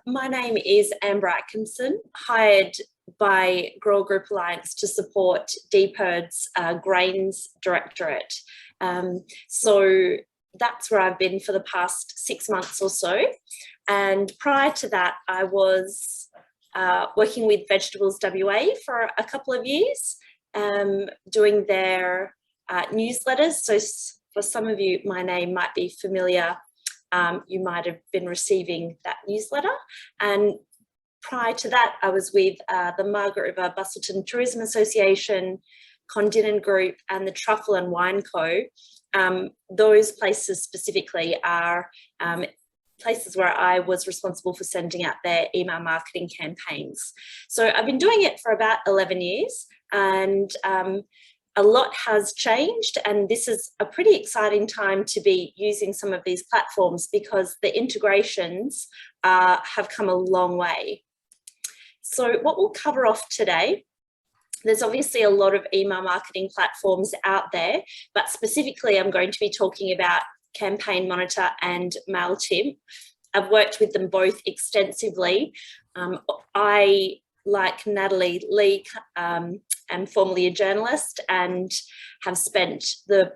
My name is Amber Atkinson, hired by Grower Group Alliance to support DPIRD's Grains Directorate. So that's where I've been for the past 6 months or so. And prior to that, I was working with Vegetables WA for a couple of years, doing their newsletters. So for some of you, my name might be familiar. You might have been receiving that newsletter. And prior to that, I was with the Margaret River Busselton Tourism Association, Condinin Group, and the Truffle and Wine Co. Those places specifically are places where I was responsible for sending out their email marketing campaigns. So I've been doing it for about 11 years, and a lot has changed, and this is a pretty exciting time to be using some of these platforms because the integrations have come a long way. So what we'll cover off today, there's obviously a lot of email marketing platforms out there, but specifically I'm going to be talking about Campaign Monitor and Mailchimp. I've worked with them both extensively. I, like Natalie Lee, am formerly a journalist and have spent the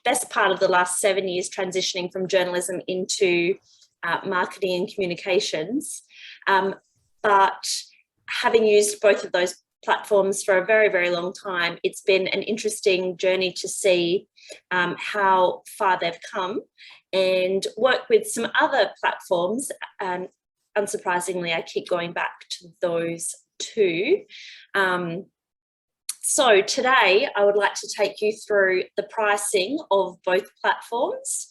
best part of the last 7 years transitioning from journalism into marketing and communications. But having used both of those platforms for a very, very long time, it's been an interesting journey to see how far they've come and work with some other platforms. Unsurprisingly, I keep going back to those two. So today I would like to take you through the pricing of both platforms,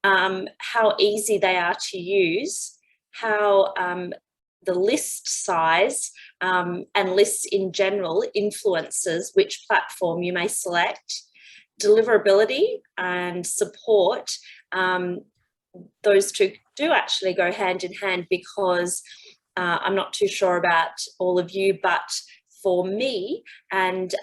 how easy they are to use, how the list size and lists in general influences which platform you may select, deliverability and support. Those two do actually go hand in hand because I'm not too sure about all of you, but for me and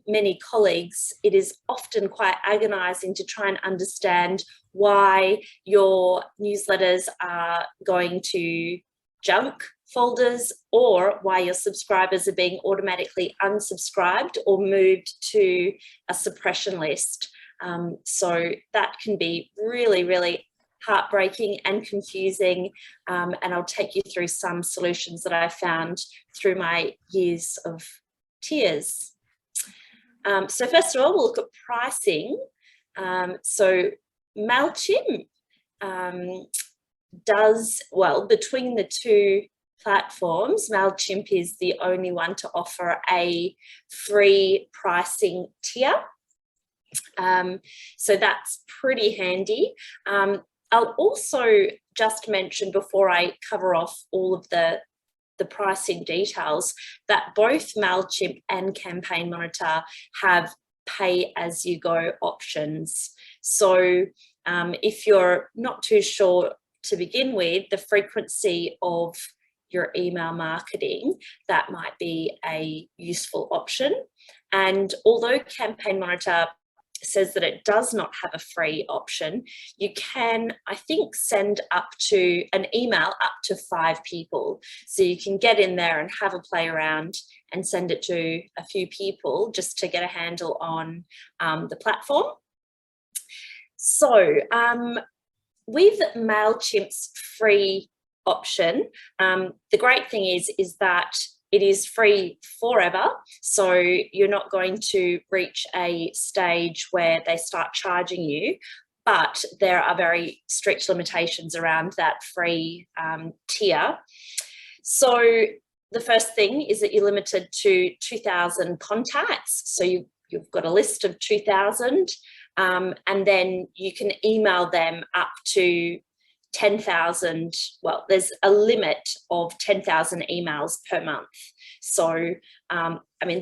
many colleagues, it is often quite agonizing to try and understand why your newsletters are going to junk folders or why your subscribers are being automatically unsubscribed or moved to a suppression list. So that can be really, really heartbreaking and confusing, and I'll take you through some solutions that I found through my years of tears. So first of all, we'll look at pricing. So Mailchimp does, well, between the two platforms, Mailchimp is the only one to offer a free pricing tier. So that's pretty handy. I'll also just mention before I cover off all of the pricing details that both Mailchimp and Campaign Monitor have pay-as-you-go options. So if you're not too sure to begin with the frequency of your email marketing, that might be a useful option. And although Campaign Monitor says that it does not have a free option, you can, I think, send up to an email up to 5 people. So you can get in there and have a play around and send it to a few people just to get a handle on the platform. So with Mailchimp's free option, the great thing is that it is free forever, so you're not going to reach a stage where they start charging you, but there are very strict limitations around that free tier. So the first thing is that you're limited to 2,000 contacts, so you've got a list of 2,000, and then you can email them up to 10,000, well, there's a limit of 10,000 emails per month. So, I mean,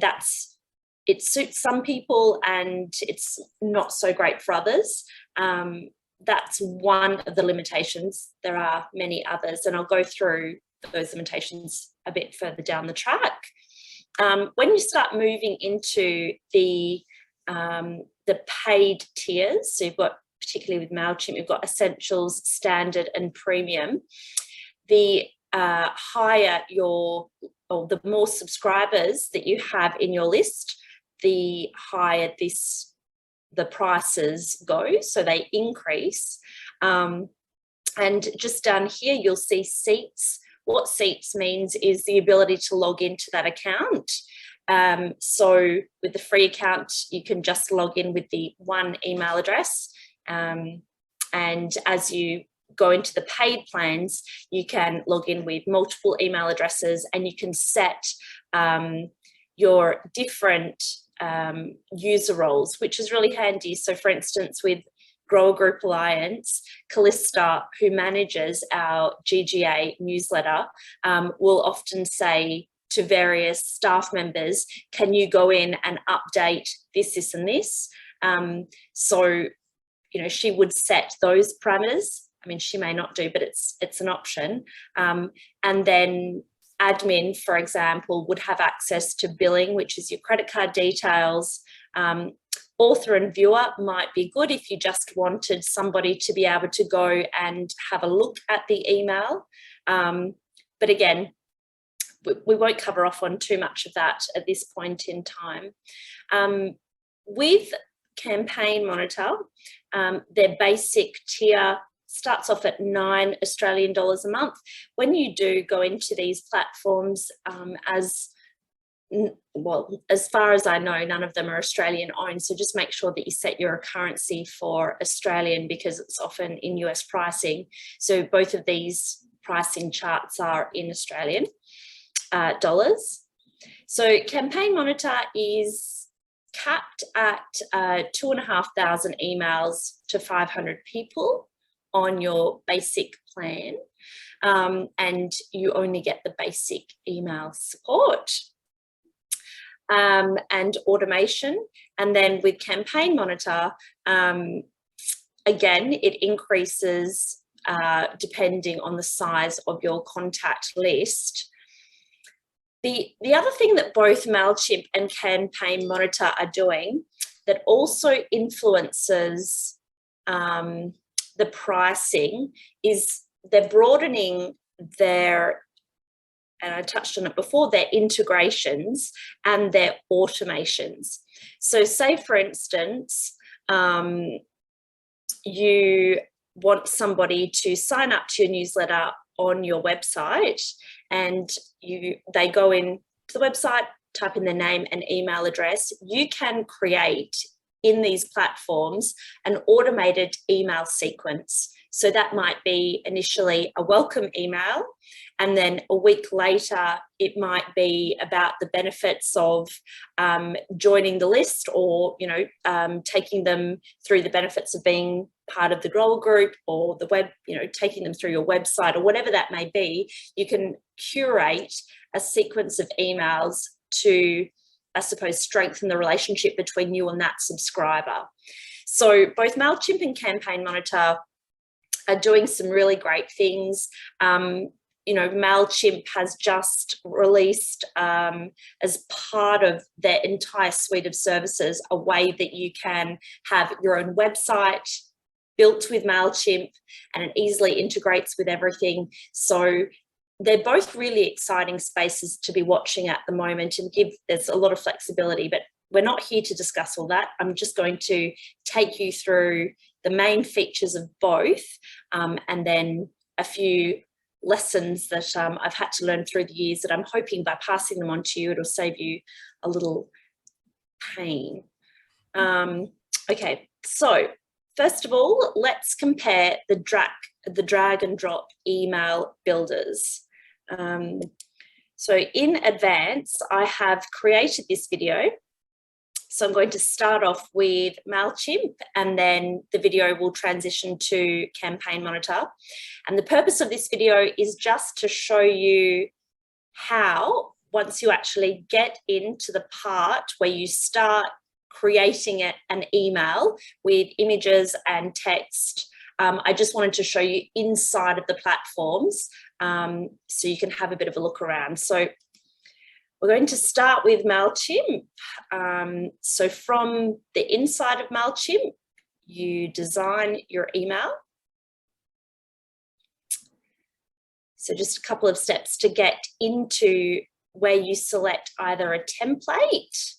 it suits some people and it's not so great for others. That's one of the limitations. There are many others, and I'll go through those limitations a bit further down the track. When you start moving into the paid tiers, so you've got, particularly with Mailchimp, you've got Essentials, Standard and Premium. The higher or the more subscribers that you have in your list, the higher the prices go, so they increase. And just down here, you'll see seats. What seats means is the ability to log into that account. So with the free account, you can just log in with the one email address. And as you go into the paid plans, you can log in with multiple email addresses, and you can set your different user roles, which is really handy. So for instance, with Grower Group Alliance, Callista, who manages our GGA newsletter, will often say to various staff members, can you go in and update this, this and this? So, you know, she would set those parameters. I mean, she may not do, but it's an option. And then admin, for example, would have access to billing, which is your credit card details. Author and viewer might be good if you just wanted somebody to be able to go and have a look at the email. But again, we won't cover off on too much of that at this point in time. With Campaign Monitor, their basic tier starts off at $9 Australian a month. When you do go into these platforms, as far as I know, none of them are Australian owned. So just make sure that you set your currency for Australian, because it's often in US pricing. So both of these pricing charts are in Australian dollars. So Campaign Monitor is capped at 2,500 emails to 500 people on your basic plan, and you only get the basic email support and automation. And then with Campaign Monitor, again, it increases depending on the size of your contact list. The other thing that both Mailchimp and Campaign Monitor are doing that also influences the pricing is they're broadening their, and I touched on it before, their integrations and their automations. So say, for instance, you want somebody to sign up to your newsletter on your website, and they go in to the website, type in their name and email address. You can create in these platforms an automated email sequence. So that might be initially a welcome email, and then a week later it might be about the benefits of joining the list, or taking them through the benefits of being part of the Grower Group, or the web, taking them through your website, or whatever that may be. You can curate a sequence of emails to, I suppose, strengthen the relationship between you and that subscriber. So both Mailchimp and Campaign Monitor are doing some really great things. Mailchimp has just released, as part of their entire suite of services, a way that you can have your own website built with Mailchimp, and it easily integrates with everything. So they're both really exciting spaces to be watching at the moment, and there's a lot of flexibility, but we're not here to discuss all that. I'm just going to take you through the main features of both, and then a few lessons that I've had to learn through the years that I'm hoping by passing them on to you, it'll save you a little pain. Okay, so first of all, let's compare the drag and drop email builders. So in advance, I have created this video. So I'm going to start off with Mailchimp, and then the video will transition to Campaign Monitor. And the purpose of this video is just to show you how, once you actually get into the part where you start creating an email with images and text, I just wanted to show you inside of the platforms, so you can have a bit of a look around. So we're going to start with Mailchimp. So from the inside of Mailchimp, you design your email. So just a couple of steps to get into where you select either a template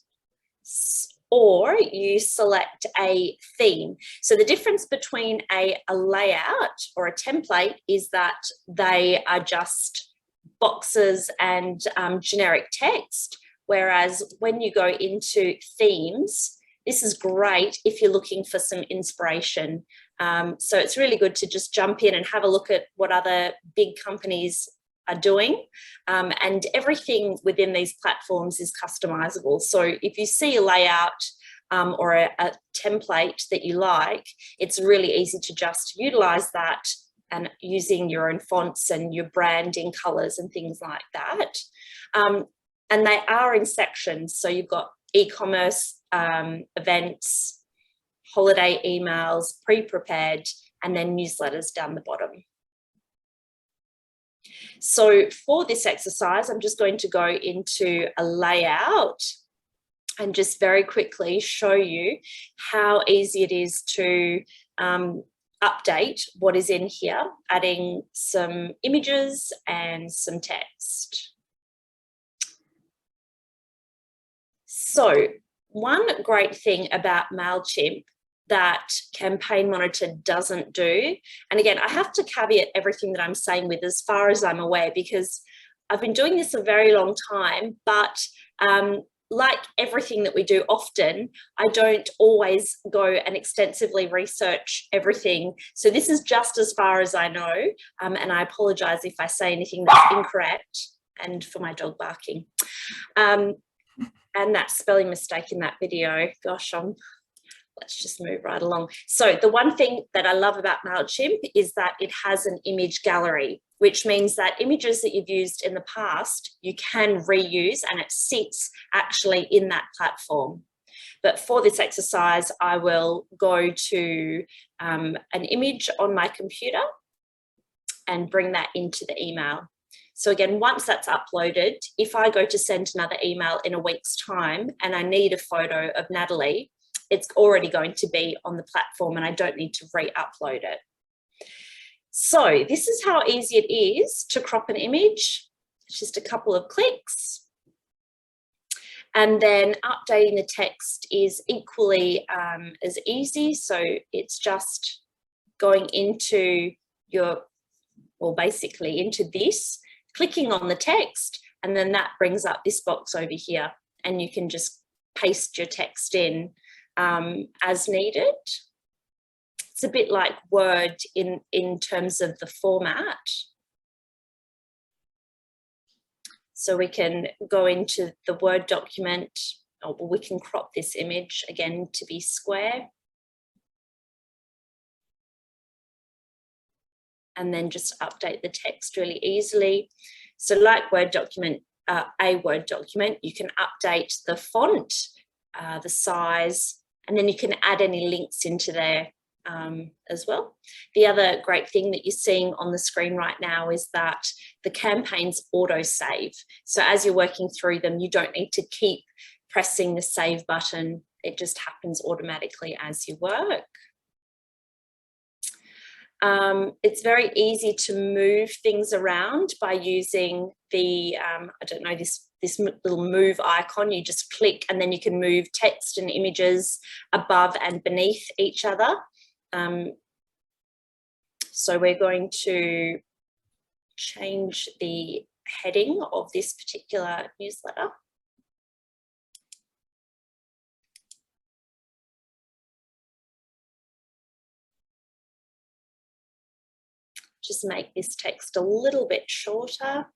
or you select a theme. So the difference between a layout or a template is that they are just boxes and generic text, whereas when you go into themes, this is great if you're looking for some inspiration. So it's really good to just jump in and have a look at what other big companies are doing, and everything within these platforms is customizable. So if you see a layout or a template that you like, it's really easy to just utilize that and using your own fonts and your branding colors and things like that. And they are in sections. So you've got e-commerce, events, holiday emails, pre-prepared, and then newsletters down the bottom. So for this exercise, I'm just going to go into a layout and just very quickly show you how easy it is to update what is in here, adding some images and some text. So one great thing about Mailchimp that Campaign Monitor doesn't do, and again, I have to caveat everything that I'm saying with as far as I'm aware, because I've been doing this a very long time, but like everything that we do often, I don't always go and extensively research everything. So this is just as far as I know, and I apologise if I say anything that's incorrect, and for my dog barking. And that spelling mistake in that video, gosh, let's just move right along. So the one thing that I love about Mailchimp is that it has an image gallery, which means that images that you've used in the past, you can reuse, and it sits actually in that platform. But for this exercise, I will go to an image on my computer and bring that into the email. So again, once that's uploaded, if I go to send another email in a week's time and I need a photo of Natalie, it's already going to be on the platform and I don't need to re-upload it. So this is how easy it is to crop an image. It's just a couple of clicks. And then updating the text is equally as easy. So it's just going into your, well, basically into this, clicking on the text, and then that brings up this box over here, and you can just paste your text in as needed. It's a bit like Word in terms of the format. So we can go into the Word document, or we can crop this image again to be square. And then just update the text really easily. So like Word document, a Word document, you can update the font, the size, and then you can add any links into there as well. The other great thing that you're seeing on the screen right now is that the campaigns auto-save. So as you're working through them, you don't need to keep pressing the save button. It just happens automatically as you work. It's very easy to move things around by using the, I don't know, this little move icon. You just click and then you can move text and images above and beneath each other. So we're going to change the heading of this particular newsletter. Just make this text a little bit shorter.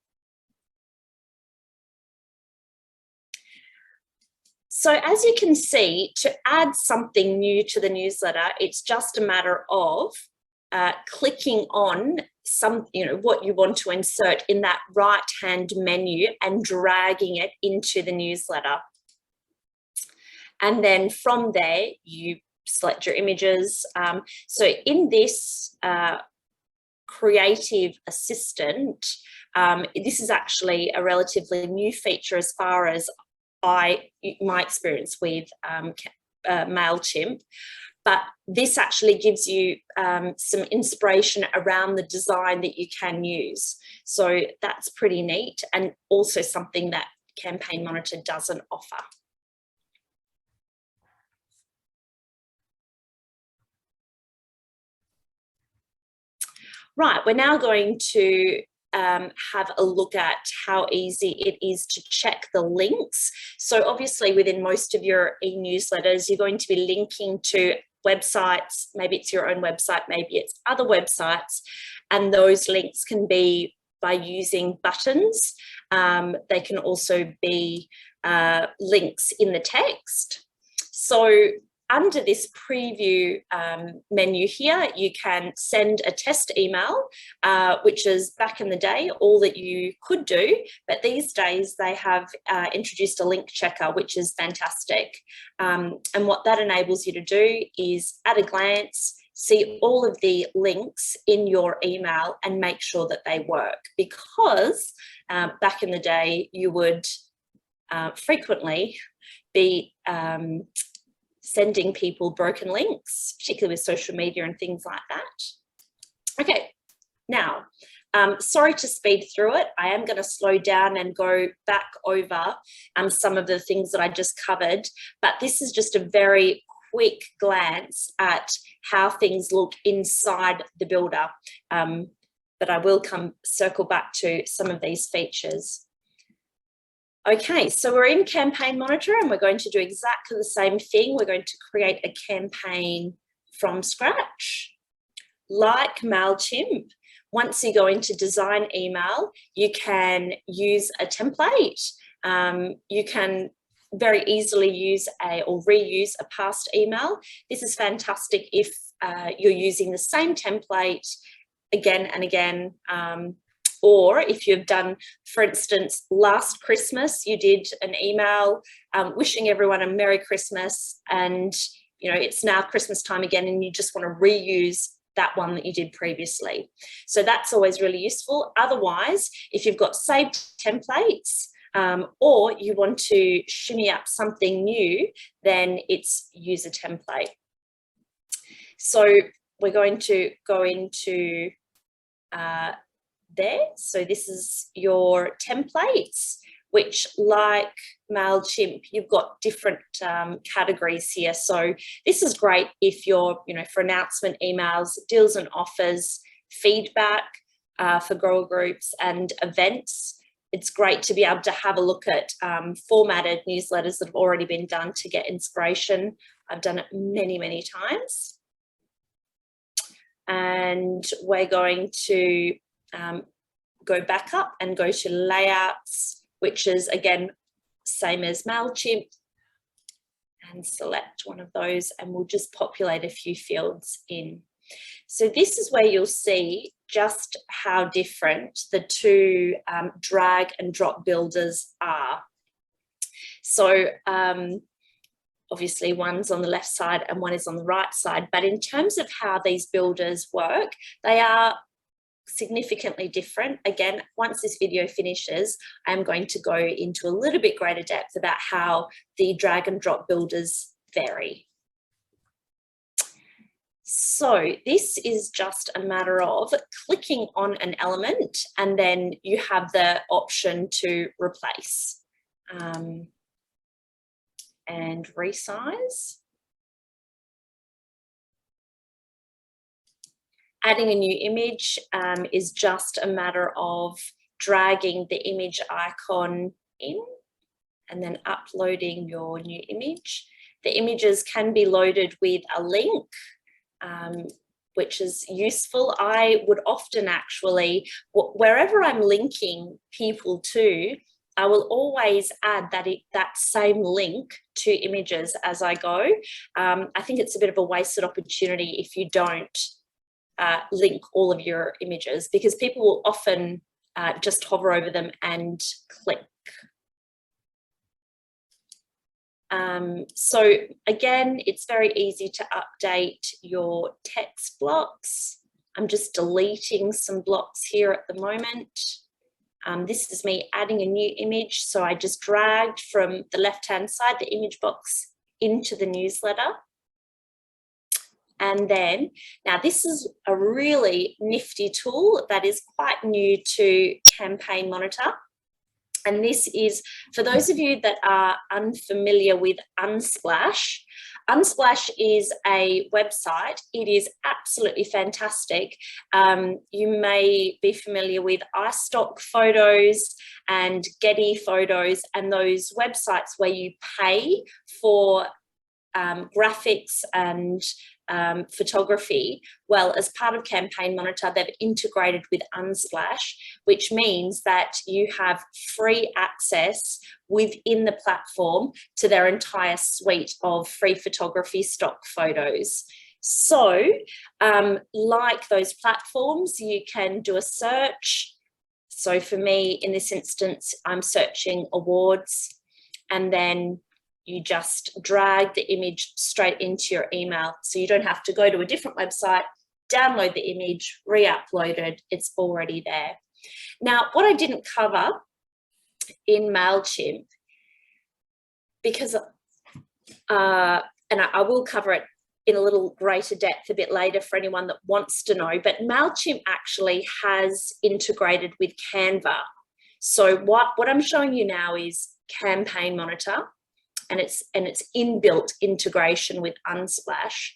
So as you can see, to add something new to the newsletter, it's just a matter of clicking on what you want to insert in that right-hand menu and dragging it into the newsletter. And then from there, you select your images. So in this Creative Assistant, this is actually a relatively new feature as far as my experience with Mailchimp, but this actually gives you some inspiration around the design that you can use. So that's pretty neat, and also something that Campaign Monitor doesn't offer. Right, we're now going to have a look at how easy it is to check the links. So obviously within most of your e-newsletters, you're going to be linking to websites. Maybe it's your own website, maybe it's other websites, and those links can be by using buttons. They can also be links in the text. So under this preview menu here, you can send a test email, which is back in the day all that you could do, but these days they have introduced a link checker, which is fantastic. And what that enables you to do is, at a glance, see all of the links in your email and make sure that they work, because back in the day you would frequently be sending people broken links, particularly with social media and things like that. Okay, now, sorry to speed through it. I am going to slow down and go back over some of the things that I just covered, but this is just a very quick glance at how things look inside the builder. But I will circle back to some of these features. Okay, so we're in Campaign Monitor and we're going to do exactly the same thing. We're going to create a campaign from scratch. Like Mailchimp, once you go into design email, you can use a template. You can very easily use or reuse a past email. This is fantastic if you're using the same template again and again, or if you've done, for instance, last Christmas, you did an email wishing everyone a Merry Christmas, and it's now Christmas time again and you just want to reuse that one that you did previously. So that's always really useful. Otherwise, if you've got saved templates or you want to shimmy up something new, then it's use a template. So we're going to go into there. So this is your templates, which, like Mailchimp, you've got different categories here. So this is great if you're, for announcement emails, deals and offers, feedback for grower groups and events. It's great to be able to have a look at formatted newsletters that have already been done to get inspiration. I've done it many, many times. And we're going to go back up and go to layouts, which is again same as Mailchimp, and select one of those, and we'll just populate a few fields in. So this is where you'll see just how different the two drag and drop builders are. So obviously one's on the left side and one is on the right side, but in terms of how these builders work, they are significantly different. Again, once this video finishes, I'm going to go into a little bit greater depth about how the drag and drop builders vary. So this is just a matter of clicking on an element and then you have the option to replace and resize. Adding a new image is just a matter of dragging the image icon in and then uploading your new image. The images can be loaded with a link, which is useful. I would often actually, wherever I'm linking people to, I will always add that same link to images as I go. I think it's a bit of a wasted opportunity if you don't link all of your images, because people will often just hover over them and click. So again, it's very easy to update your text blocks. I'm just deleting some blocks here at the moment. This is me adding a new image. So I just dragged from the left-hand side the image box into the newsletter. And then, now this is a really nifty tool that is quite new to Campaign Monitor. And this is, for those of you that are unfamiliar with Unsplash, Unsplash is a website. It is absolutely fantastic. You may be familiar with iStock Photos and Getty Photos and those websites where you pay for graphics and photography. Well, as part of Campaign Monitor, they've integrated with Unsplash, which means that you have free access within the platform to their entire suite of free photography stock photos. So, like those platforms, you can do a search. So for me, in this instance, I'm searching awards, and then you just drag the image straight into your email. So you don't have to go to a different website, download the image, re-upload it, it's already there. Now, what I didn't cover in Mailchimp, because, and I will cover it in a little greater depth a bit later for anyone that wants to know, but Mailchimp actually has integrated with Canva. So what I'm showing you now is Campaign Monitor, and it's inbuilt integration with Unsplash.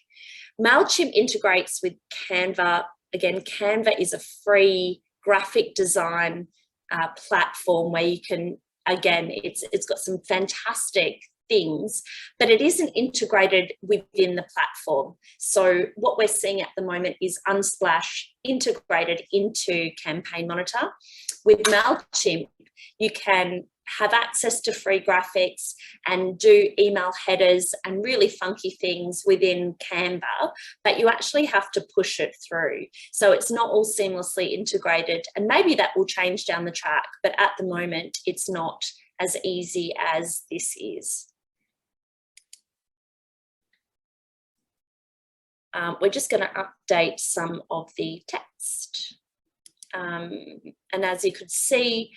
Mailchimp integrates with Canva. Again, Canva is a free graphic design platform where you can, again, it's got some fantastic things, but it isn't integrated within the platform. So what we're seeing at the moment is Unsplash integrated into Campaign Monitor. With Mailchimp, you can have access to free graphics and do email headers and really funky things within Canva, but you actually have to push it through. So it's not all seamlessly integrated, and maybe that will change down the track, but at the moment it's not as easy as this is. We're just going to update some of the text. And as you could see,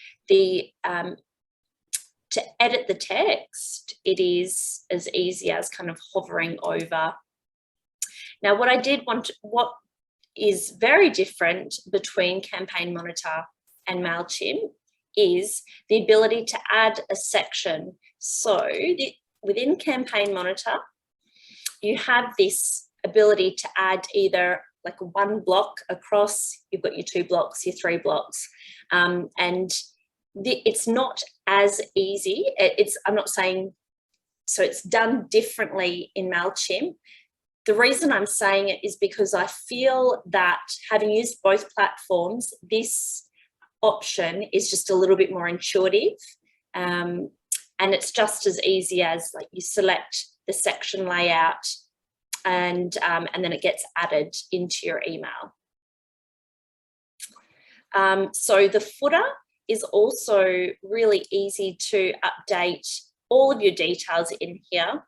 to edit the text, it is as easy as kind of hovering over. Now, what is very different between Campaign Monitor and Mailchimp is the ability to add a section. So within Campaign Monitor, you have this ability to add either like one block across, you've got your 2 blocks, your 3 blocks, and it's not as easy. I'm not saying, so it's done differently in Mailchimp. The reason I'm saying it is because I feel that having used both platforms, this option is just a little bit more intuitive. And it's just as easy as like you select the section layout and then it gets added into your email. So the footer is also really easy to update all of your details in here.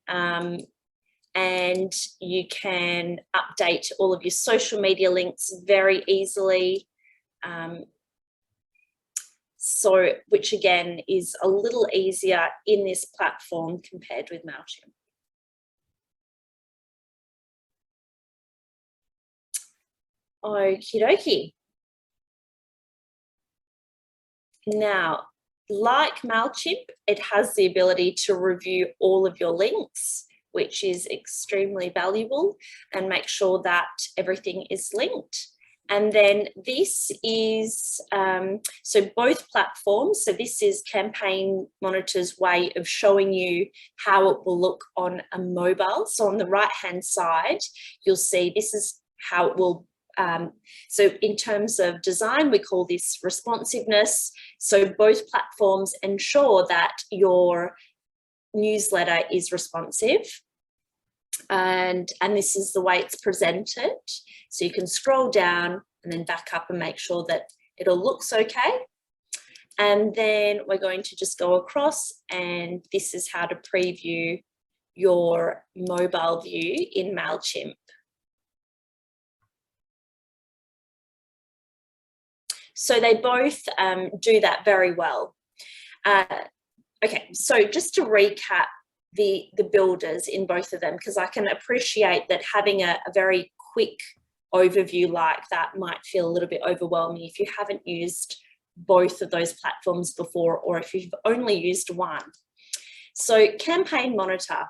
And you can update all of your social media links very easily. So, which again is a little easier in this platform compared with Mailchimp. Okie dokie. Now, like Mailchimp, it has the ability to review all of your links, which is extremely valuable, and make sure that everything is linked. And then this is, so both platforms, so this is Campaign Monitor's way of showing you how it will look on a mobile. So on the right-hand side, you'll see this is how it will, so in terms of design, we call this responsiveness. So both platforms ensure that your newsletter is responsive. And this is the way it's presented. So you can scroll down and then back up and make sure that it all looks okay. And then we're going to just go across, and this is how to preview your mobile view in Mailchimp. So they both do that very well. Okay, so just to recap the builders in both of them, because I can appreciate that having a very quick overview like that might feel a little bit overwhelming if you haven't used both of those platforms before, or if you've only used one. So Campaign Monitor.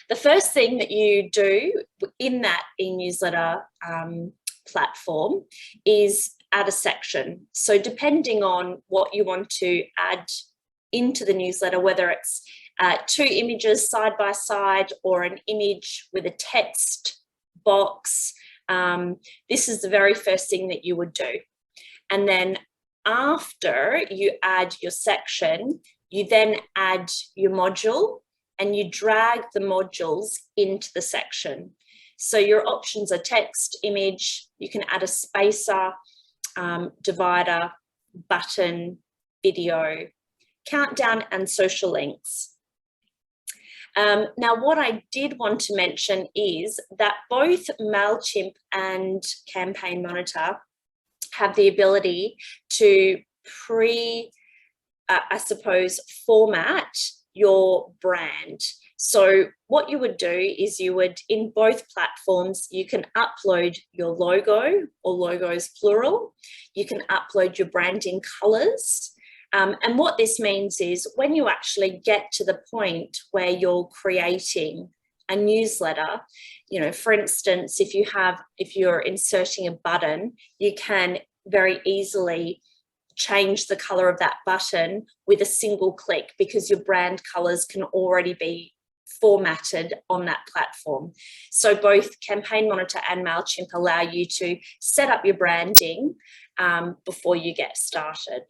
The first thing that you do in that e-newsletter platform is add a section. So depending on what you want to add into the newsletter, whether it's 2 images side by side or an image with a text box, this is the very first thing that you would do. And then after you add your section, you then add your module and you drag the modules into the section. So your options are text, image, you can add a spacer, divider, button, video, countdown, and social links. Now, what I did want to mention is that both Mailchimp and Campaign Monitor have the ability to format your brand. So what you would do is you would, in both platforms, you can upload your logo, or logos plural. You can upload your branding colors. And what this means is when you actually get to the point where you're creating a newsletter, you know, for instance, if you're inserting a button, you can very easily change the color of that button with a single click, because your brand colors can already be formatted on that platform. So both Campaign Monitor and Mailchimp allow you to set up your branding before you get started.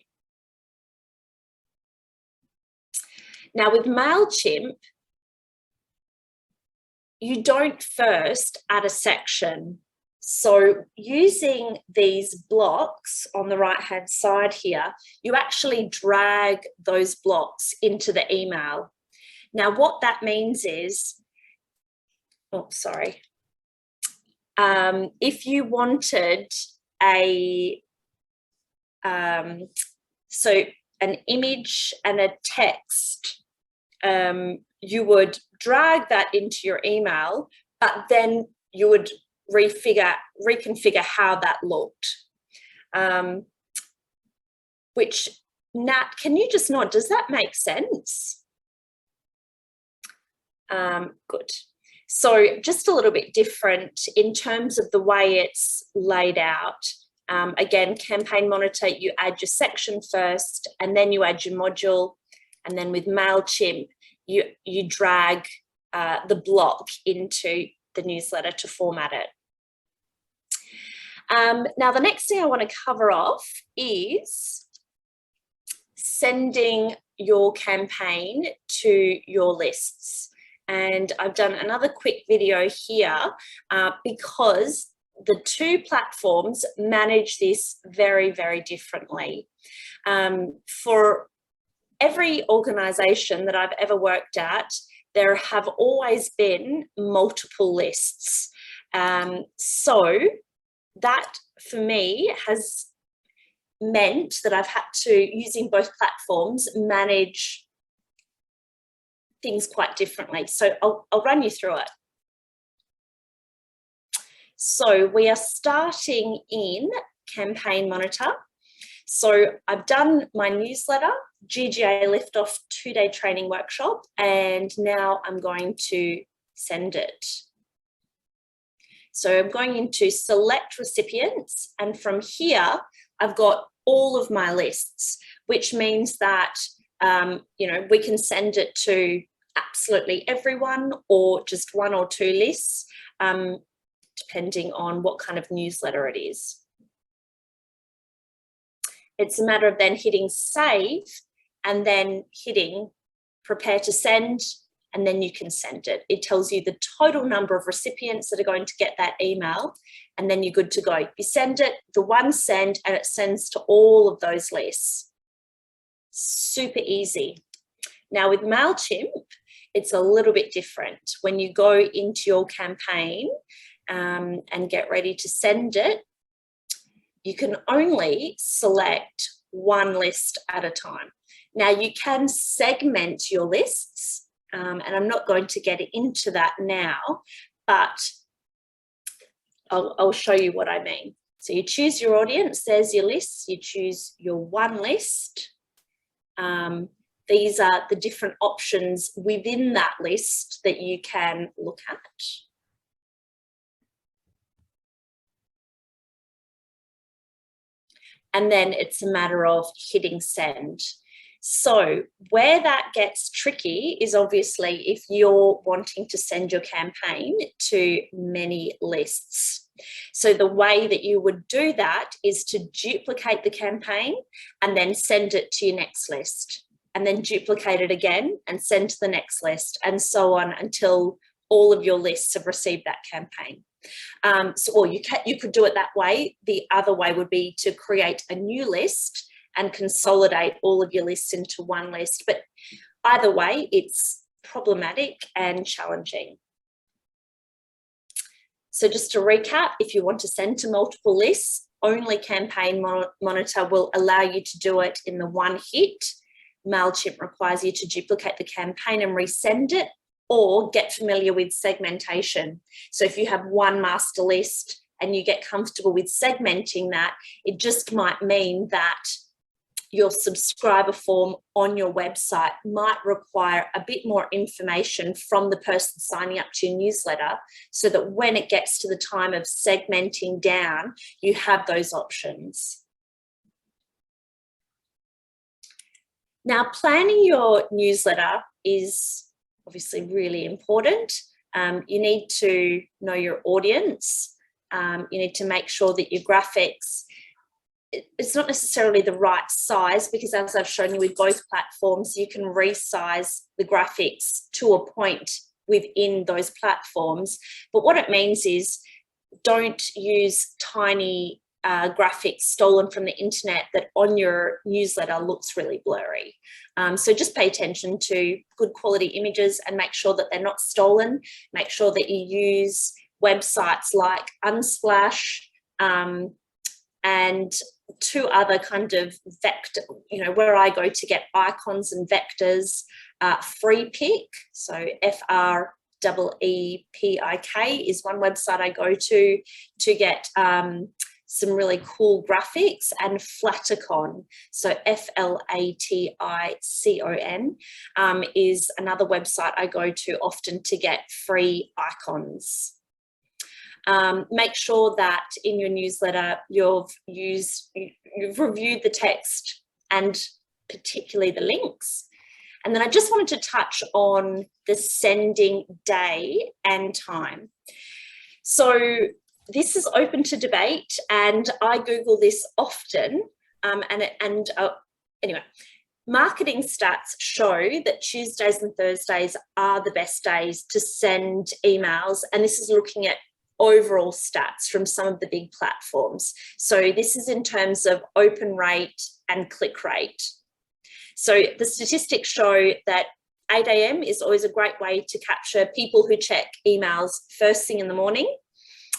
Now with Mailchimp, you don't first add a section. So using these blocks on the right-hand side here, you actually drag those blocks into the email. Now what that means is, if you wanted an image and a text, you would drag that into your email, but then you would reconfigure how that looked. Which, Nat, can you just nod? Does that make sense? Good. So just a little bit different in terms of the way it's laid out. Again, Campaign Monitor, you add your section first, and then you add your module. And then with Mailchimp, you drag the block into the newsletter to format it. Now, the next thing I want to cover off is sending your campaign to your lists. And I've done another quick video here because the two platforms manage this very, very differently. For every organisation that I've ever worked at, there have always been multiple lists. So that for me has meant that I've had to, using both platforms, manage things quite differently. So I'll run you through it. So we are starting in Campaign Monitor. So I've done my newsletter, GGA Liftoff 2-day training workshop, and now I'm going to send it. So I'm going into select recipients, and from here I've got all of my lists, which means that you know, we can send it to absolutely everyone or just 1 or 2 lists, depending on what kind of newsletter it is. It's a matter of then hitting save and then hitting prepare to send, and then you can send it. It tells you the total number of recipients that are going to get that email, and then you're good to go. You send it, the one send, and it sends to all of those lists. Super easy. Now with Mailchimp, it's a little bit different. When you go into your campaign and get ready to send it, you can only select one list at a time. Now you can segment your lists And I'm not going to get into that now, but I'll show you what I mean. So you choose your audience, there's your list, you choose your one list. These are the different options within that list that you can look at. And then it's a matter of hitting send. So where that gets tricky is obviously if you're wanting to send your campaign to many lists. So the way that you would do that is to duplicate the campaign and then send it to your next list, and then duplicate it again and send to the next list, and so on until all of your lists have received that campaign. Or you could do it that way. The other way would be to create a new list and consolidate all of your lists into one list. But either way, it's problematic and challenging. So just to recap, if you want to send to multiple lists, only Campaign Monitor will allow you to do it in the one hit. Mailchimp requires you to duplicate the campaign and resend it, or get familiar with segmentation. So if you have one master list and you get comfortable with segmenting that, it just might mean that your subscriber form on your website might require a bit more information from the person signing up to your newsletter, so that when it gets to the time of segmenting down, you have those options. Now, planning your newsletter is obviously really important. You need to know your audience. You need to make sure that your graphics, it's not necessarily the right size, because as I've shown you with both platforms, you can resize the graphics to a point within those platforms. But what it means is don't use tiny graphics stolen from the internet that on your newsletter looks really blurry. So just pay attention to good quality images and make sure that they're not stolen. Make sure that you use websites like Unsplash and two other kind of vector, where I go to get icons and vectors, FreePik, so FREEPIK is one website I go to get some really cool graphics, and Flaticon, so FLATICON, is another website I go to often to get free icons. Make sure that in your newsletter you've reviewed the text and particularly the links. And then I just wanted to touch on the sending day and time. So this is open to debate, and I Google this often. Anyway, marketing stats show that Tuesdays and Thursdays are the best days to send emails, and this is looking at overall stats from some of the big platforms. So this is in terms of open rate and click rate. So the statistics show that 8 a.m. is always a great way to capture people who check emails first thing in the morning.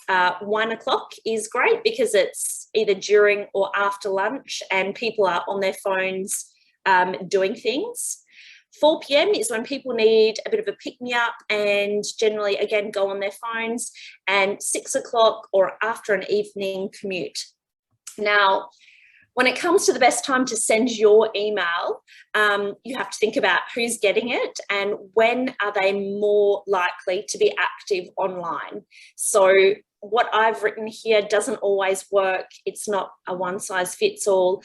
1 o'clock is great because it's either during or after lunch and people are on their phones doing things. 4 p.m. is when people need a bit of a pick-me-up and generally, again, go on their phones, and 6 o'clock or after an evening commute. Now, when it comes to the best time to send your email, you have to think about who's getting it and when are they more likely to be active online. So what I've written here doesn't always work. It's not a one-size-fits-all.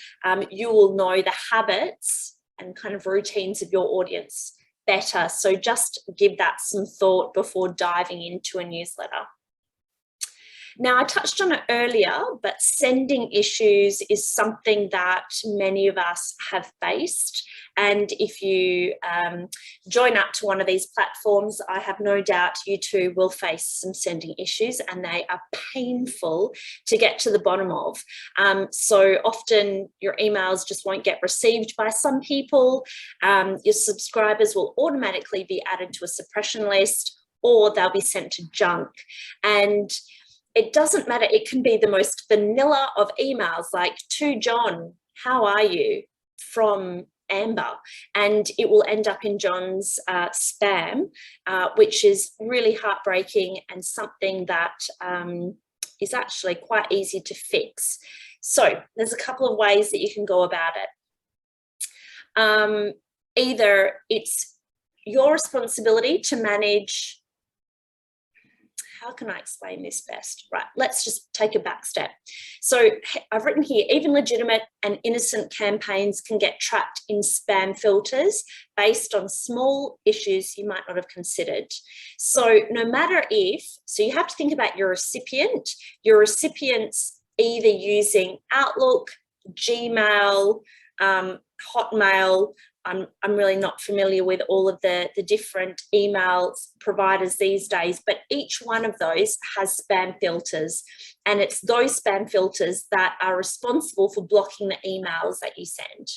You will know the habits and kind of routines of your audience better. So just give that some thought before diving into a newsletter. Now, I touched on it earlier, but sending issues is something that many of us have faced. And if you join up to one of these platforms, I have no doubt you too will face some sending issues, and they are painful to get to the bottom of. So often your emails just won't get received by some people. Your subscribers will automatically be added to a suppression list, or they'll be sent to junk. And it doesn't matter. It can be the most vanilla of emails, like, "To John, how are you?" from amber, and it will end up in John's spam, which is really heartbreaking and something that is actually quite easy to fix. So there's a couple of ways that you can go about it. Either it's your responsibility to manage. How can I explain this best? Right, let's just take a back step. So I've written here, even legitimate and innocent campaigns can get trapped in spam filters based on small issues you might not have considered. So no matter so you have to think about your recipient's either using Outlook, Gmail, Hotmail. I'm really not familiar with all of the different email providers these days, but each one of those has spam filters, and it's those spam filters that are responsible for blocking the emails that you send.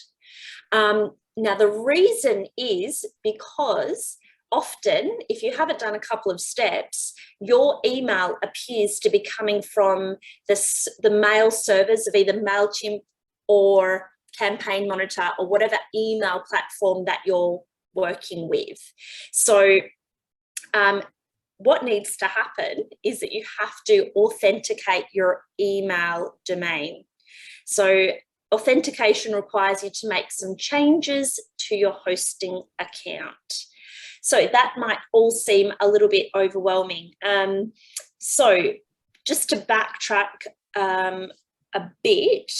Now, the reason is because often, if you haven't done a couple of steps, your email appears to be coming from the mail servers of either Mailchimp or Campaign Monitor or whatever email platform that you're working with. So what needs to happen is that you have to authenticate your email domain. So authentication requires you to make some changes to your hosting account. So that might all seem a little bit overwhelming. So just to backtrack a bit,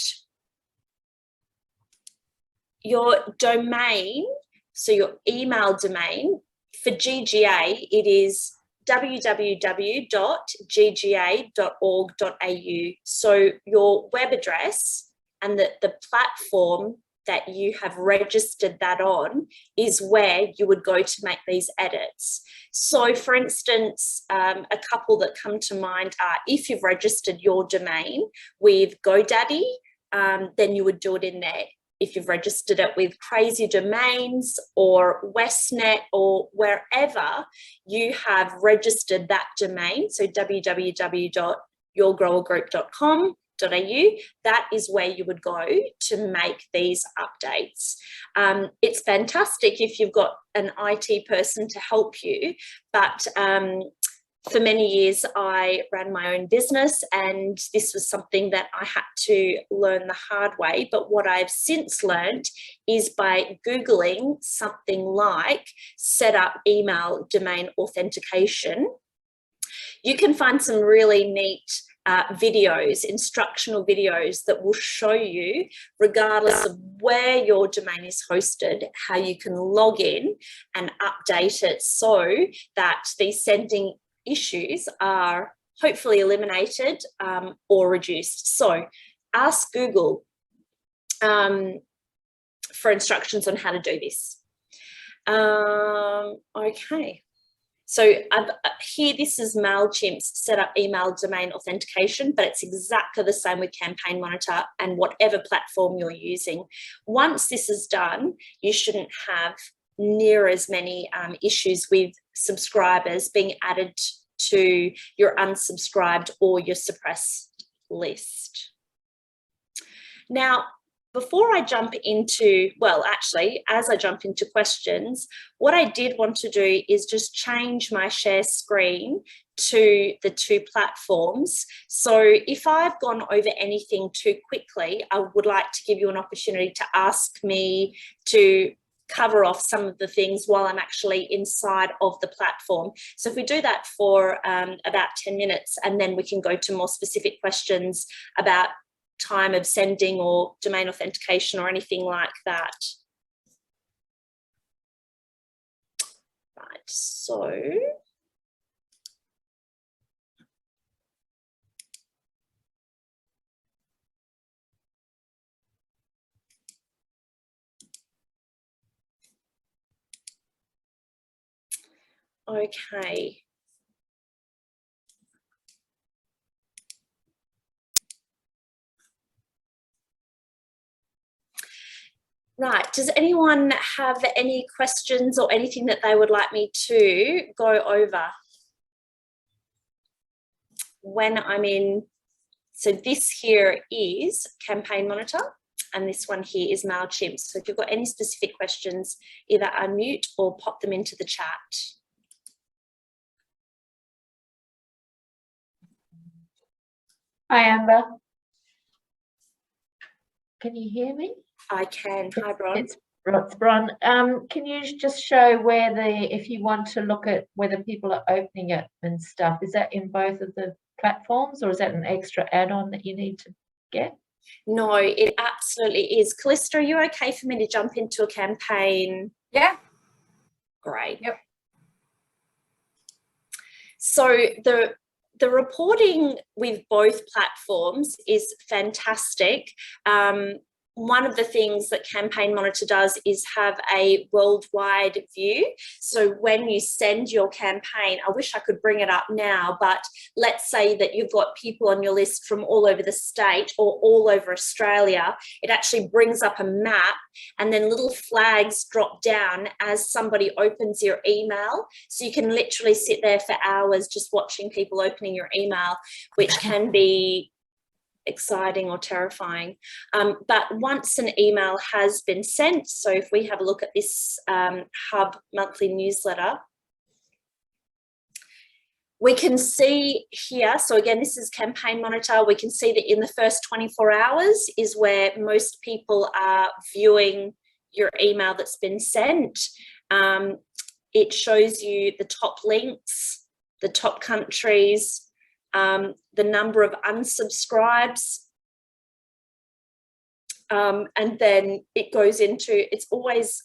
your domain, so your email domain, for GGA, it is www.gga.org.au. So your web address and the platform that you have registered that on is where you would go to make these edits. So for instance, a couple that come to mind are, if you've registered your domain with GoDaddy, then you would do it in there. If you've registered it with Crazy Domains or Westnet or wherever you have registered that domain, so www.yourgrowergroup.com.au, that is where you would go to make these updates. It's fantastic if you've got an IT person to help you, but for many years, I ran my own business, and this was something that I had to learn the hard way. But what I've since learned is by Googling something like set up email domain authentication, you can find some really neat videos, instructional videos that will show you, regardless of where your domain is hosted, how you can log in and update it so that these sending issues are hopefully eliminated or reduced. So ask Google for instructions on how to do this. Okay. So here, this is Mailchimp's set up email domain authentication, but it's exactly the same with Campaign Monitor and whatever platform you're using. Once this is done, you shouldn't have near as many issues with subscribers being added to your unsubscribed or your suppressed list. Now, before I jump into, well, actually, as I jump into questions, what I did want to do is just change my share screen to the two platforms. So if I've gone over anything too quickly, I would like to give you an opportunity to ask me to cover off some of the things while I'm actually inside of the platform. So if we do that for about 10 minutes, and then we can go to more specific questions about time of sending or domain authentication or anything like that. Right, so okay. Right, does anyone have any questions or anything that they would like me to go over when I'm in? So this here is Campaign Monitor. and this one here is Mailchimp. So if you've got any specific questions, either unmute or pop them into the chat. Hi, Amber. Can you hear me? I can. Hi, Bron. It's Bron. Can you just show where if you want to look at whether people are opening it and stuff, is that in both of the platforms, or is that an extra add-on that you need to get? No, it absolutely is. Callista, are you okay for me to jump into a campaign? Yeah. Great. Yep. So the reporting with both platforms is fantastic. One of the things that Campaign Monitor does is have a worldwide view. So when you send your campaign, I wish I could bring it up now, but let's say that you've got people on your list from all over the state or all over Australia, it actually brings up a map and then little flags drop down as somebody opens your email. So you can literally sit there for hours just watching people opening your email, which can be exciting or terrifying. But once an email has been sent, so if we have a look at this Hub monthly newsletter, we can see here, so again, this is Campaign Monitor, we can see that in the first 24 hours is where most people are viewing your email that's been sent. It shows you the top links, the top countries, the number of unsubscribes, and then it goes into, it's always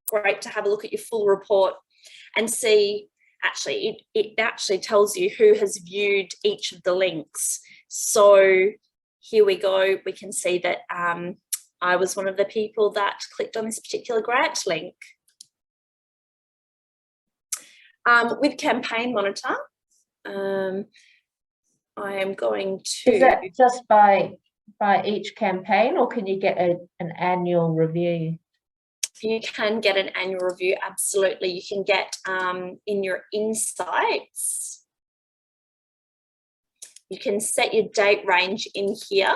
great to have a look at your full report and see, actually, it actually tells you who has viewed each of the links. So here we go, we can see that I was one of the people that clicked on this particular grant link. With Campaign Monitor, I am going to... Is that just by each campaign, or can you get an annual review? You can get an annual review, absolutely. You can get in your insights, you can set your date range in here.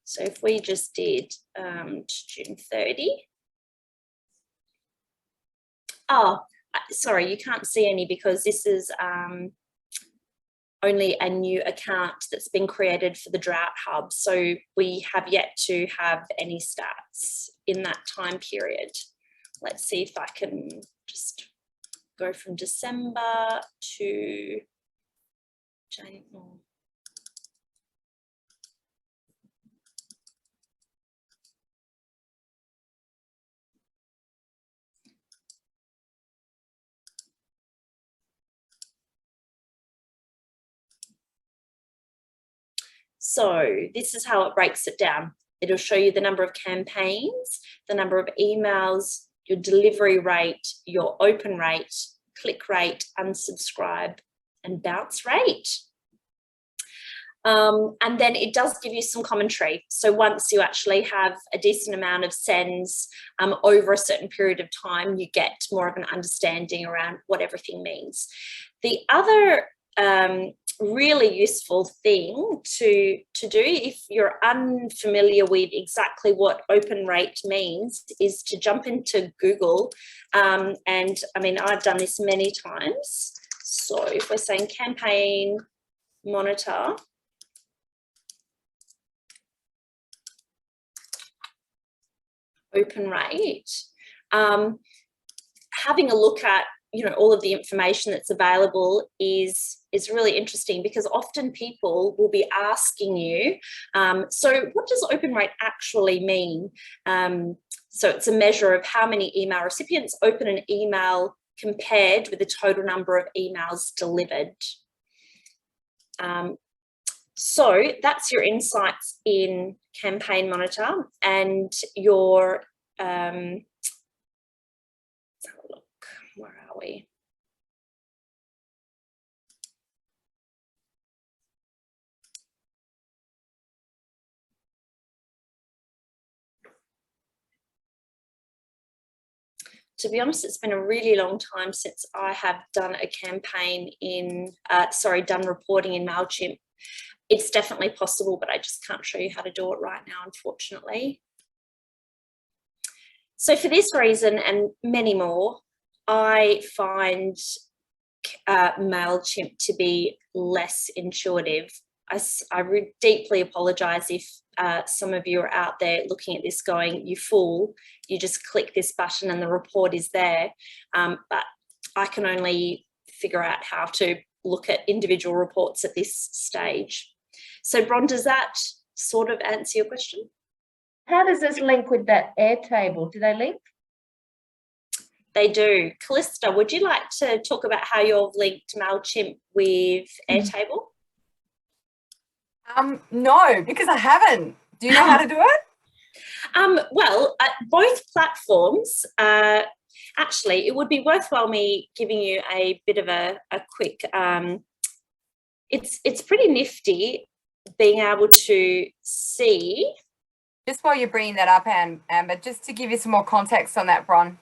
So if we just did June 30. Oh, sorry, you can't see any because this is only a new account that's been created for the Drought Hub. So we have yet to have any stats in that time period. Let's see if I can just go from December to January. So this is how it breaks it down. It'll show you the number of campaigns, the number of emails, your delivery rate, your open rate, click rate, unsubscribe, and bounce rate. And then it does give you some commentary. So once you actually have a decent amount of sends over a certain period of time, you get more of an understanding around what everything means. The other really useful thing to do if you're unfamiliar with exactly what open rate means is to jump into Google, and I mean I've done this many times. So if we're saying Campaign Monitor, open rate, having a look at all of the information that's available is really interesting, because often people will be asking you, so what does open rate actually mean? So it's a measure of how many email recipients open an email compared with the total number of emails delivered. So that's your insights in Campaign Monitor, and your let's have a look, where are we? to be honest, it's been a really long time since I have done a campaign done reporting in Mailchimp. It's definitely possible, but I just can't show you how to do it right now, unfortunately. So for this reason and many more, I find Mailchimp to be less intuitive. I deeply apologise if some of you are out there looking at this going, you fool, you just click this button and the report is there. But I can only figure out how to look at individual reports at this stage. So Bron, does that sort of answer your question? How does this link with that Airtable? Do they link? They do. Callista, would you like to talk about how you've linked Mailchimp with Airtable? No, because I haven't. Do you know how to do it? Well, both platforms, actually, it would be worthwhile me giving you a bit of a quick, it's pretty nifty being able to see. Just while you're bringing that up, Amber, just to give you some more context on that, Bron.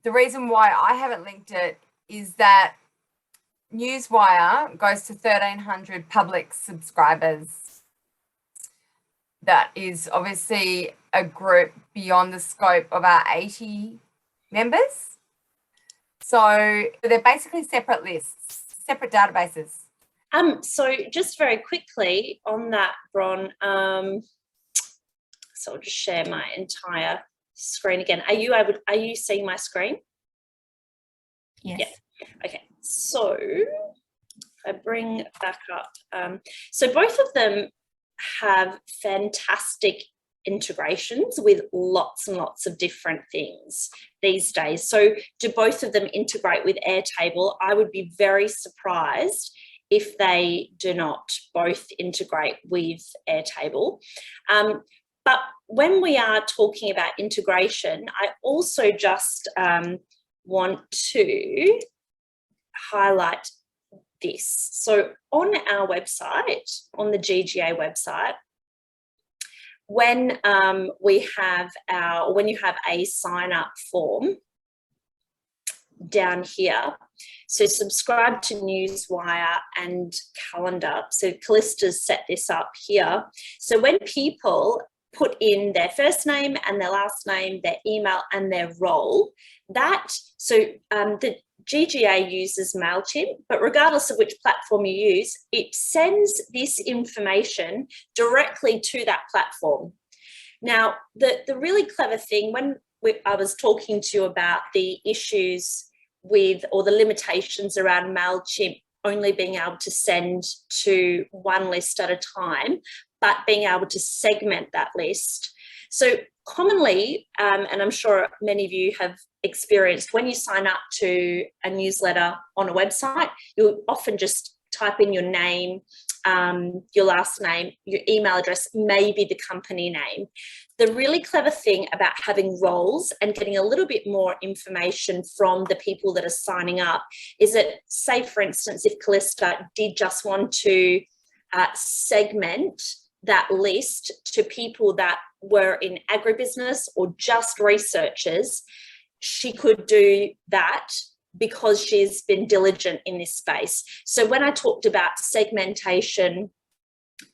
The reason why I haven't linked it is that Newswire goes to 1,300 public subscribers. That is obviously a group beyond the scope of our 80 members. So they're basically separate lists, separate databases. So just very quickly on that, Bron, so I'll just share my entire screen again. Are you seeing my screen? Yes. Yeah. Okay. So if I bring back up, so both of them have fantastic integrations with lots and lots of different things these days. So do both of them integrate with Airtable? I would be very surprised if they do not both integrate with Airtable. But when we are talking about integration, I also just want to highlight this. So on our website, on the GGA website, when you have a sign up form down here, so subscribe to Newswire and Calendar. So Callista's set this up here. So when people put in their first name and their last name, their email and their role, the GGA uses Mailchimp, but regardless of which platform you use, it sends this information directly to that platform. Now, the really clever thing, I was talking to you about the issues with, or the limitations around Mailchimp only being able to send to one list at a time, but being able to segment that list. So commonly, and I'm sure many of you have experienced, when you sign up to a newsletter on a website, you'll often just type in your name, your last name, your email address, maybe the company name. The really clever thing about having roles and getting a little bit more information from the people that are signing up is that, say, for instance, if Callista did just want to segment that list to people that were in agribusiness or just researchers, she could do that because she's been diligent in this space. So when I talked about segmentation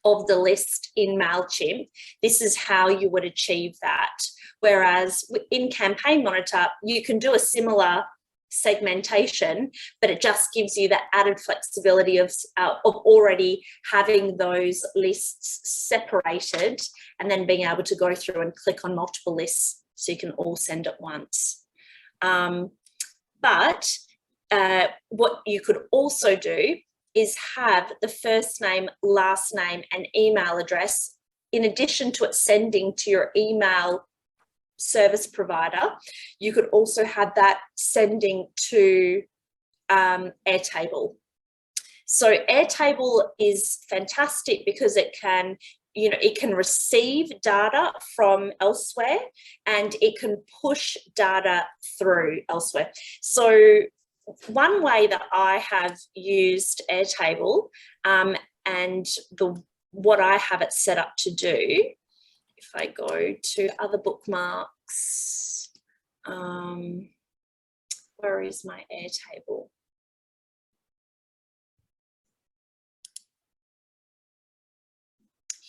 of the list in Mailchimp, this is how you would achieve that. Whereas in Campaign Monitor, you can do a similar segmentation, but it just gives you that added flexibility of already having those lists separated and then being able to go through and click on multiple lists so you can all send at once. But what you could also do is have the first name, last name and email address, in addition to it sending to your email service provider, you could also have that sending to Airtable. So Airtable is fantastic because it can, it can receive data from elsewhere and it can push data through elsewhere. So one way that I have used Airtable and what I have it set up to do, if I go to other bookmarks, Where is my Airtable?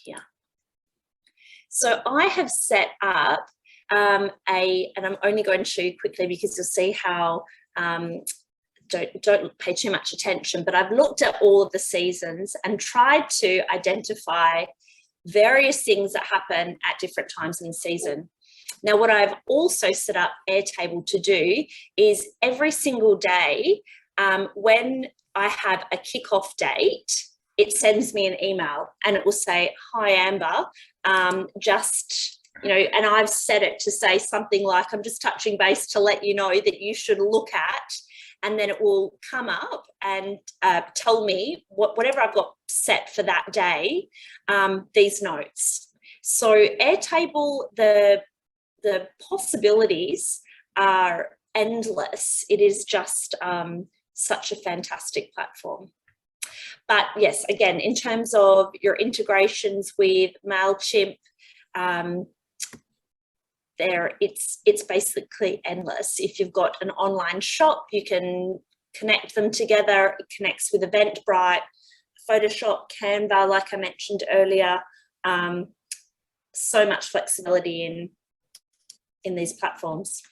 Here. So I have set up and I'm only going to show you quickly because you'll see how, don't pay too much attention, but I've looked at all of the seasons and tried to identify various things that happen at different times in the season. Now, what I've also set up Airtable to do is every single day, when I have a kickoff date, it sends me an email and it will say, "Hi, Amber, just, you know," and I've set it to say something like, "I'm just touching base to let you know that you should look at," and then it will come up and tell me whatever I've got set for that day, these notes. So Airtable, the possibilities are endless. It is just such a fantastic platform. But yes, again, in terms of your integrations with Mailchimp, it's basically endless. If you've got an online shop, you can connect them together. It connects with Eventbrite, Photoshop, Canva, like I mentioned earlier. So much flexibility in these platforms.